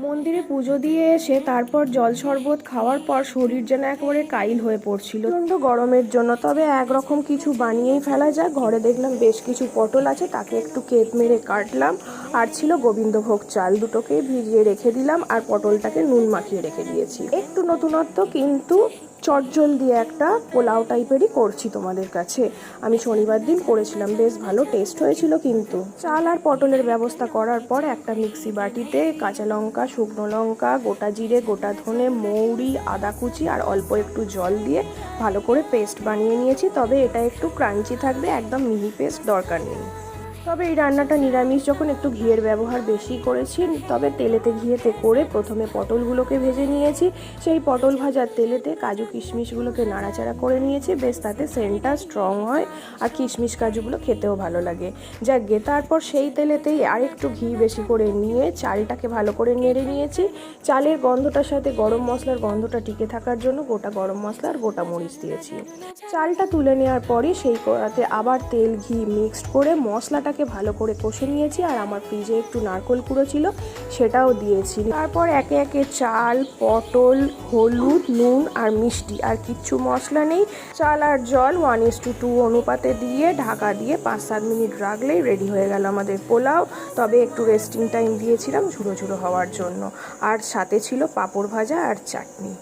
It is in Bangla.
মন্দিরে পুজো দিয়ে এসে তারপর জল শরবত খাওয়ার পর শরীর যেন একেবারে কাইল হয়ে পড়ছিল প্রচণ্ড গরমের জন্য। তবে একরকম কিছু বানিয়েই ফেলা যায়। ঘরে দেখলাম বেশ কিছু পটল আছে, তাকে একটু কেট মেরে কাটলাম। আর ছিল গোবিন্দভোগ চাল, দুটোকেই ভিজিয়ে রেখে দিলাম আর পটলটাকে নুন মাখিয়ে রেখে দিয়েছি। একটু নতুনত্ব, কিন্তু চটজল দিয়ে একটা পোলাও টাইপেরই করছি তোমাদের কাছে। আমি শনিবার দিন করেছিলাম, বেশ ভালো টেস্ট হয়েছিল। কিন্তু চাল আর পটলের ব্যবস্থা করার পর একটা মিক্সি বাটিতে কাঁচা লঙ্কা, শুকনো লঙ্কা, গোটা জিরে, গোটা ধনে, মৌরি, আদা কুচি আর অল্প একটু জল দিয়ে ভালো করে পেস্ট বানিয়ে নিয়েছি। তবে এটা একটু ক্রাঞ্চি থাকবে, একদম মিহি পেস্ট দরকার নেই। তবে এই রান্নাটা নিরামিষ যখন একটু ঘিয়ের ব্যবহার বেশি করেছি। তবে তেলেতে ঘিয়েতে করে প্রথমে পটলগুলোকে ভেজে নিয়েছি। সেই পটল ভাজার তেলেতে কাজু কিশমিশগুলোকে নাড়াচাড়া করে নিয়েছি, বেশ তাতে সেন্টটা স্ট্রং হয় আর কিশমিশ কাজুগুলো খেতেও ভালো লাগে। যাকগে, তারপর সেই তেলেতেই আরেকটু ঘি বেশি করে নিয়ে চালটাকে ভালো করে নেড়ে নিয়েছি। চালের গন্ধটার সাথে গরম মশলার গন্ধটা টিকে থাকার জন্য গোটা গরম মশলা আর গোটা মরিচ দিয়েছি। চালটা তুলে নেওয়ার পরই সেই কড়াতে আবার তেল ঘি মিক্সড করে মশলাটাকে ভালো করে কষে নিয়েছি। আর আমার ফ্রিজে একটু নারকেল কুড়ো ছিল, সেটাও দিয়েছি। তারপর একে একে চাল, পটল, হলুদ, নুন আর মিষ্টি, আর কিচ্ছু মশলা নেই, চাল আর জল 1:2 অনুপাতে দিয়ে ঢাকা দিয়ে 5-7 মিনিট রাখলেই রেডি হয়ে গেল আমাদের পোলাও। তবে একটু রেস্টিং টাইম দিয়েছিলাম ঝুড়ো ঝুড়ো হওয়ার জন্য। আর সাথে ছিল পাঁপড় ভাজা আর চাটনি।